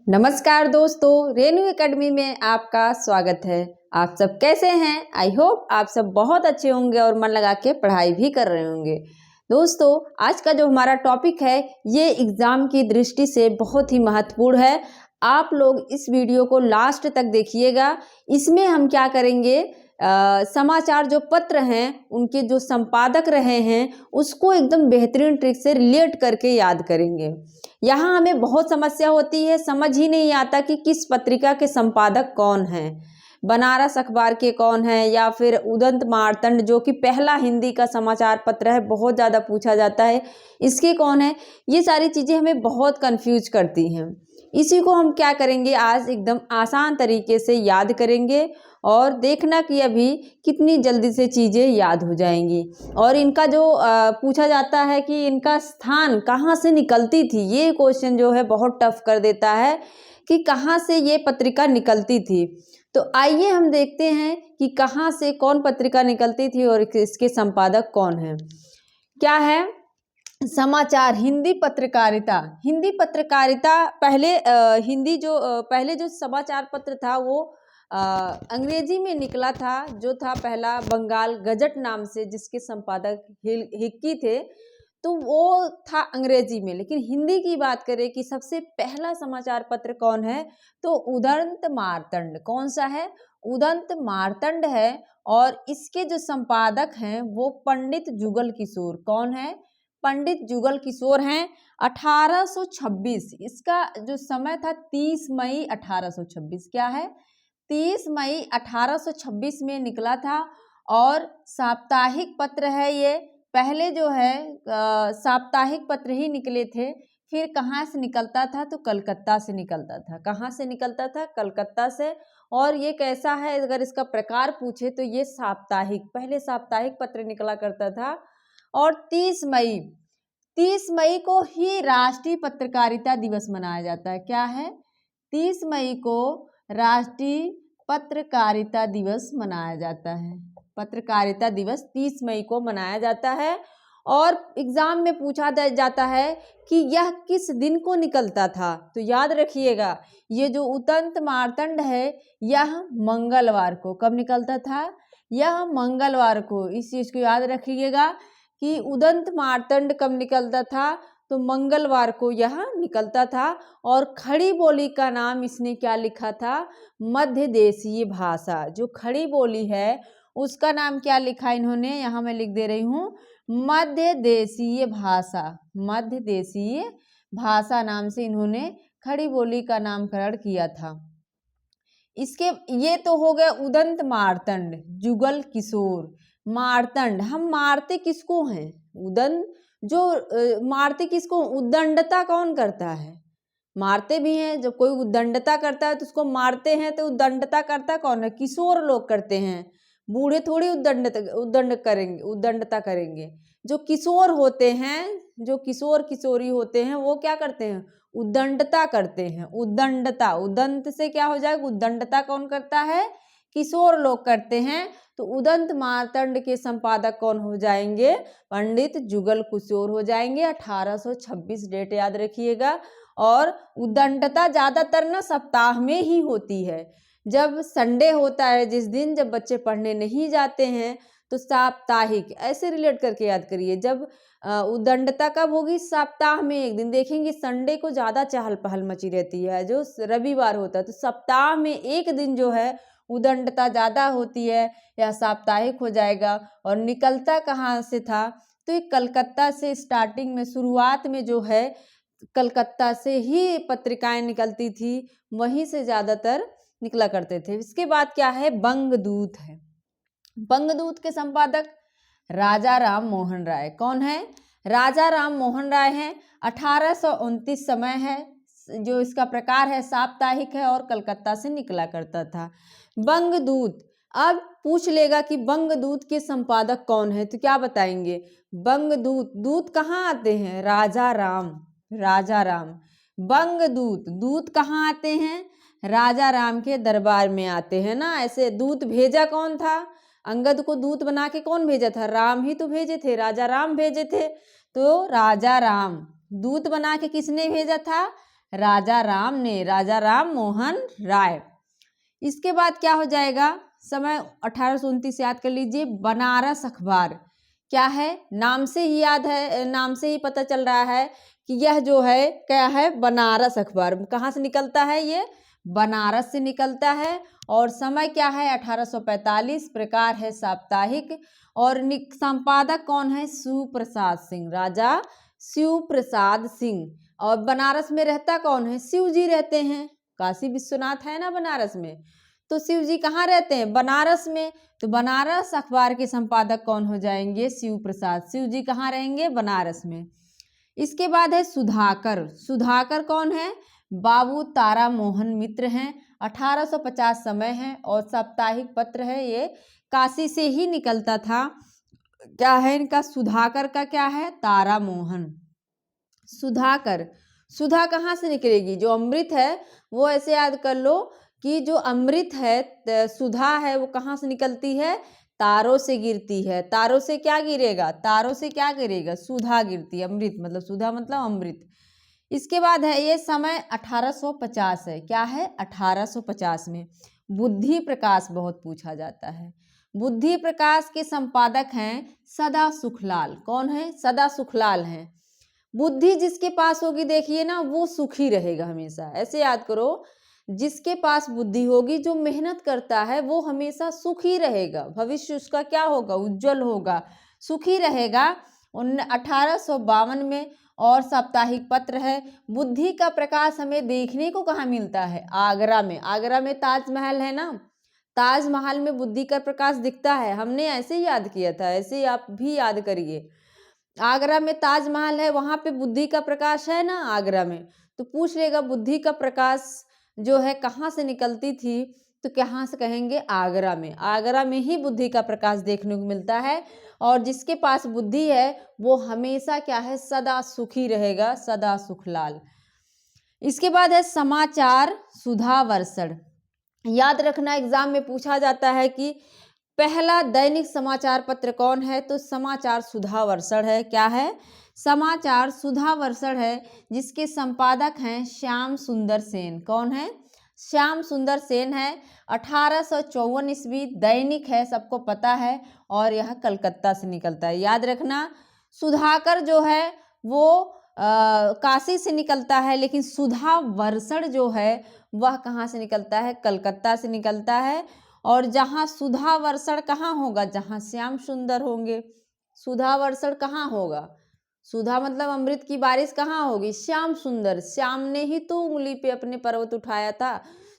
नमस्कार दोस्तों, रेनू एकेडमी में आपका स्वागत है। आप सब कैसे हैं? आई होप आप सब बहुत अच्छे होंगे और मन लगा के पढ़ाई भी कर रहे होंगे। दोस्तों, आज का जो हमारा टॉपिक है ये एग्ज़ाम की दृष्टि से बहुत ही महत्वपूर्ण है। आप लोग इस वीडियो को लास्ट तक देखिएगा। इसमें हम क्या करेंगे, समाचार जो पत्र हैं उनके जो संपादक रहे हैं उसको एकदम बेहतरीन ट्रिक से रिलेट करके याद करेंगे। यहाँ हमें बहुत समस्या होती है, समझ ही नहीं आता कि किस पत्रिका के संपादक कौन हैं। बनारस अखबार के कौन है या फिर उदंत मार्तंड जो कि पहला हिंदी का समाचार पत्र है, बहुत ज़्यादा पूछा जाता है, इसके कौन है। ये सारी चीज़ें हमें बहुत कंफ्यूज करती हैं। इसी को हम क्या करेंगे, आज एकदम आसान तरीके से याद करेंगे और देखना कि अभी कितनी जल्दी से चीज़ें याद हो जाएंगी। और इनका जो पूछा जाता है कि इनका स्थान कहाँ से निकलती थी, ये क्वेश्चन जो है बहुत टफ कर देता है कि कहाँ से ये पत्रिका निकलती थी। तो आइए हम देखते हैं कि कहाँ से कौन पत्रिका निकलती थी और इसके संपादक कौन है। क्या है समाचार, हिंदी पत्रकारिता। हिंदी पत्रकारिता पहले पहले जो समाचार पत्र था वो अंग्रेजी में निकला था, जो था पहला बंगाल गजट नाम से, जिसके संपादक हिक्की थे, तो वो था अंग्रेजी में। लेकिन हिंदी की बात करें कि सबसे पहला समाचार पत्र कौन है, तो उदंत मार्तंड। कौन सा है? उदंत मार्तंड है। और इसके जो संपादक हैं वो पंडित जुगल किशोर। कौन है? पंडित जुगल किशोर हैं। 1826 इसका जो समय था, 30 मई 1826। क्या है? 30 मई 1826 में निकला था और साप्ताहिक पत्र है ये। पहले जो है साप्ताहिक पत्र ही निकले थे। फिर कहाँ से निकलता था? तो कलकत्ता से निकलता था। कहाँ से निकलता था? कलकत्ता से। और ये कैसा है, अगर इसका प्रकार पूछे तो ये साप्ताहिक, पहले साप्ताहिक पत्र निकला करता था। और 30 मई को ही राष्ट्रीय पत्रकारिता दिवस मनाया जाता है। क्या है? 30 मई को राष्ट्रीय पत्रकारिता दिवस मनाया जाता है। पत्रकारिता दिवस 30 मई को मनाया जाता है। और एग्जाम में पूछा जाता है कि यह किस दिन को निकलता था, तो याद रखिएगा ये जो उदंत मार्तंड है यह मंगलवार को। कब निकलता था? यह मंगलवार को। इस चीज को याद रखिएगा कि उदंत मार्तंड कब निकलता था, तो मंगलवार को यह निकलता था। और खड़ी बोली का नाम इसने क्या लिखा था? मध्य देशीय भाषा। जो खड़ी बोली है उसका नाम क्या लिखा इन्होंने, यहाँ मैं लिख दे रही हूँ, मध्य देशीय भाषा। मध्य देशीय भाषा नाम से इन्होंने खड़ी बोली का नामकरण किया था। इसके ये तो हो गया उदंत मार्तंड, जुगल किशोर। मार्तंड, हम मारते किसको हैं? उदंत। जो मारते किसको? उद्दंडता कौन करता है? मारते भी हैं। जब कोई उद्दंडता करता है तो उसको मारते हैं, तो उद्दंडता करता कौन है? किशोर लोग करते हैं। बूढ़े थोड़ी उद्दंडता करेंगे। जो किशोर होते हैं, जो किशोर किशोरी होते हैं, वो क्या करते हैं? उद्दंडता करते हैं। उद्दंडता, उदंत से क्या हो जाएगा? उद्दंडता कौन करता है? किशोर लोग करते हैं। तो उदंत मार्तंड के संपादक कौन हो जाएंगे? पंडित जुगल किशोर हो जाएंगे। 1826 डेट याद रखिएगा। और उद्दंडता ज्यादातर ना सप्ताह में ही होती है। जब संडे होता है, जिस दिन जब बच्चे पढ़ने नहीं जाते हैं, तो साप्ताहिक ऐसे रिलेट करके याद करिए। जब उद्दंडता कब होगी? सप्ताह में एक दिन। देखेंगे संडे को ज़्यादा चहल पहल मची रहती है, जो रविवार होता है। तो सप्ताह में एक दिन जो है उद्दंडता ज़्यादा होती है, या साप्ताहिक हो जाएगा। और निकलता कहाँ से था? तो ये कलकत्ता से स्टार्टिंग में, शुरुआत में जो है कलकत्ता से ही पत्रिकाएं निकलती थी, वहीं से ज़्यादातर निकला करते थे। इसके बाद क्या है? बंगदूत है। बंगदूत के संपादक राजा राम मोहन राय। कौन है? राजा राम मोहन राय हैं। 1829 समय है। जो इसका प्रकार है साप्ताहिक है और कलकत्ता से निकला करता था। बंगदूत। अब पूछ लेगा कि बंगदूत के संपादक कौन है, तो क्या बताएंगे? बंगदूत, दूत कहाँ आते हैं? राजा राम, राजा राम। बंगदूत, दूत कहाँ आते हैं? राजा राम के दरबार में आते हैं ना। ऐसे दूत भेजा कौन था? अंगद को दूत बना के कौन भेजा था? राम ही तो भेजे थे, राजा राम भेजे थे। तो राजा राम दूत बना के किसने भेजा था? राजा राम ने, राजा राम मोहन राय। इसके बाद क्या हो जाएगा, समय 1829 याद कर लीजिए। बनारस अखबार क्या है, नाम से ही याद है, नाम से ही पता चल रहा है कि यह जो है क्या है, बनारस अखबार। कहाँ से निकलता है, ये बनारस से निकलता है। और समय क्या है 1845, प्रकार है साप्ताहिक। और संपादक कौन है, शिव प्रसाद सिंह, राजा शिव प्रसाद सिंह। और बनारस में रहता कौन है, शिव जी रहते हैं। काशी विश्वनाथ है ना बनारस में, तो शिव जी कहाँ रहते हैं, बनारस में। तो बनारस अखबार के संपादक कौन हो जाएंगे, शिव प्रसाद। शिव जी कहाँ रहेंगे, बनारस में। इसके बाद है सुधाकर। सुधाकर कौन है, बाबू तारा मोहन मित्र हैं। 1850 समय है और साप्ताहिक पत्र है, ये काशी से ही निकलता था। क्या है इनका, सुधाकर का क्या है, तारा मोहन। सुधाकर, सुधा कहाँ से निकलेगी, जो अमृत है वो ऐसे याद कर लो कि जो अमृत है, सुधा है, वो कहाँ से निकलती है, तारों से गिरती है। तारों से क्या गिरेगा, तारों से क्या गिरेगा, सुधा गिरती है। अमृत मतलब सुधा मतलब अमृत। इसके बाद है ये समय 1850 है, क्या है 1850 में। बुद्धि प्रकाश बहुत पूछा जाता है। बुद्धि प्रकाश के संपादक हैं सदा सुखलाल। कौन है, सदा सुखलाल हैं। बुद्धि जिसके पास होगी देखिए ना, वो सुखी रहेगा हमेशा, ऐसे याद करो। जिसके पास बुद्धि होगी, जो मेहनत करता है, वो हमेशा सुखी रहेगा। भविष्य उसका क्या होगा, उज्जवल होगा, सुखी रहेगा। 1852 में। और साप्ताहिक पत्र है। बुद्धि का प्रकाश हमें देखने को कहाँ मिलता है, आगरा में। आगरा में ताजमहल है ना, ताजमहल में बुद्धि का प्रकाश दिखता है। हमने ऐसे ही याद किया था, ऐसे ही आप भी याद करिए। आगरा में ताजमहल है, वहां पे बुद्धि का प्रकाश है ना आगरा में। तो पूछ लेगा बुद्धि का प्रकाश जो है कहाँ से निकलती थी, तो कहाँ से कहेंगे, आगरा में। आगरा में ही बुद्धि का प्रकाश देखने को मिलता है। और जिसके पास बुद्धि है वो हमेशा क्या है, सदा सुखी रहेगा, सदा सुखलाल। इसके बाद है समाचार सुधा वर्षण। याद रखना, एग्जाम में पूछा जाता है कि पहला दैनिक समाचार पत्र कौन है, तो समाचार सुधा वर्षण है। क्या है, समाचार सुधा वर्षण है, जिसके संपादक हैं श्याम सुंदर सेन। कौन है, श्याम सुंदर सेन है। 1854 ईस्वी, दैनिक है, सबको पता है। और यह कलकत्ता से निकलता है। याद रखना, सुधाकर जो है वो काशी से निकलता है, लेकिन सुधा वर्षण जो है वह कहाँ से निकलता है, कलकत्ता से निकलता है। और जहाँ सुधा वर्षण कहाँ होगा, जहाँ श्याम सुंदर होंगे। सुधा वर्षण कहाँ होगा, सुधा मतलब अमृत की बारिश कहाँ होगी, श्याम सुंदर। श्याम ने ही तो उंगली पे अपने पर्वत उठाया था।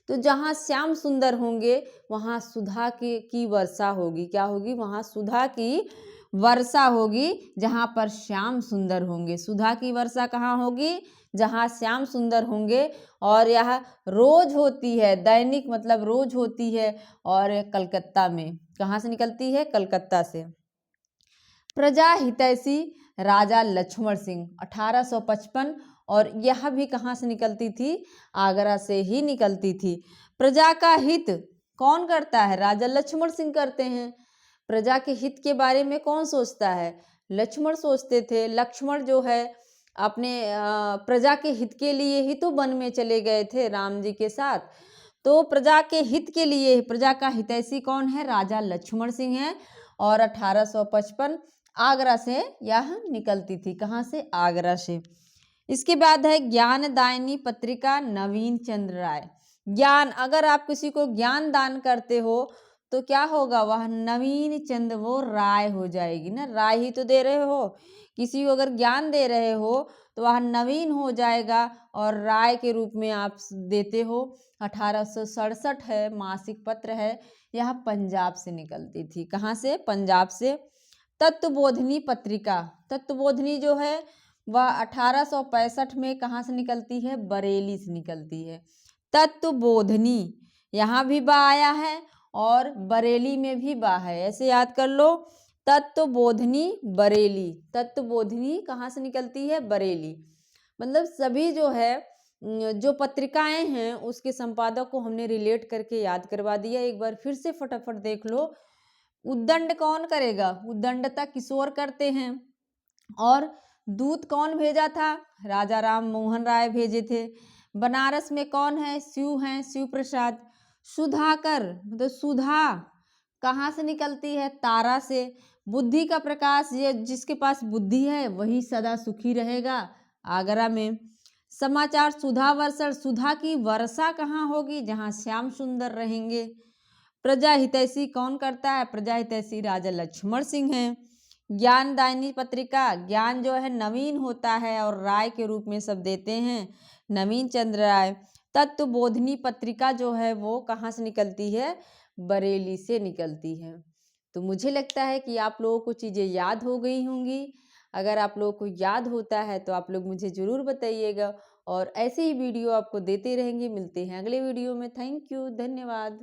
तो जहाँ श्याम सुंदर होंगे वहाँ सुधा की वर्षा होगी। क्या होगी, वहाँ सुधा की वर्षा होगी, जहाँ पर श्याम सुंदर होंगे। सुधा की वर्षा कहाँ होगी, जहाँ श्याम सुंदर होंगे। और यह रोज होती है, दैनिक मतलब रोज होती है। और कलकत्ता में, कहाँ से निकलती है, कलकत्ता से। प्रजा हितैषी राजा लक्ष्मण सिंह 1855। और यह भी कहाँ से निकलती थी, आगरा से ही निकलती थी। प्रजा का हित कौन करता है, राजा लक्ष्मण सिंह करते हैं। प्रजा के हित के बारे में कौन सोचता है, लक्ष्मण सोचते थे। लक्ष्मण जो है अपने प्रजा के हित के लिए ही तो वन में चले गए थे राम जी के साथ। तो प्रजा के हित के लिए, प्रजा का हितैषी कौन है, राजा लक्ष्मण सिंह है। और 1855 आगरा से यह निकलती थी, कहाँ से, आगरा से। इसके बाद है ज्ञानदायिनी पत्रिका, नवीन चंद्र राय। ज्ञान, अगर आप किसी को ज्ञान दान करते हो तो क्या होगा, वह नवीन चंद्र, वो राय हो जाएगी ना, राय ही तो दे रहे हो। किसी को अगर ज्ञान दे रहे हो तो वह नवीन हो जाएगा और राय के रूप में आप देते हो। 1867 है, मासिक पत्र है। यह पंजाब से निकलती थी, कहाँ से, पंजाब से। तत्वबोधिनी पत्रिका, तत्वबोधिनी जो है वह 1865 में कहाँ से निकलती है, बरेली से निकलती है। तत्वबोधिनी, यहाँ भी बा आया है और बरेली में भी बा है, ऐसे याद कर लो। तत्वबोधिनी बरेली, तत्वबोधिनी कहाँ से निकलती है, बरेली। मतलब सभी जो है जो पत्रिकाएं हैं उसके संपादक को हमने रिलेट करके याद करवा दिया। एक बार फिर से फटाफट देख लो। उद्दंड कौन करेगा, उद्दंडता किशोर करते हैं। और दूत कौन भेजा था, राजा राम मोहन राय भेजे थे। बनारस में कौन है? शिव हैं, शिव प्रसाद। सुधाकर मतलब सुधा कहाँ से निकलती है? तारा से। बुद्धि का प्रकाश, ये जिसके पास बुद्धि है वही सदा सुखी रहेगा, आगरा में। समाचार सुधा वर्षण, सुधा की वर्षा कहाँ होगी? जहाँ श्याम सुंदर रहेंगे। प्रजा हितैषी कौन करता है? प्रजा हितैषी राजा लक्ष्मण सिंह हैं। ज्ञानदायिनी पत्रिका, ज्ञान जो है नवीन होता है और राय के रूप में सब देते हैं, नवीन चंद्र राय। तत्वबोधिनी पत्रिका जो है वो कहाँ से निकलती है? बरेली से निकलती है। तो मुझे लगता है कि आप लोगों को चीज़ें याद हो गई होंगी। अगर आप लोगों को याद होता है तो आप लोग मुझे ज़रूर बताइएगा और ऐसे ही वीडियो आपको देते रहेंगे। मिलते हैं अगले वीडियो में। थैंक यू, धन्यवाद।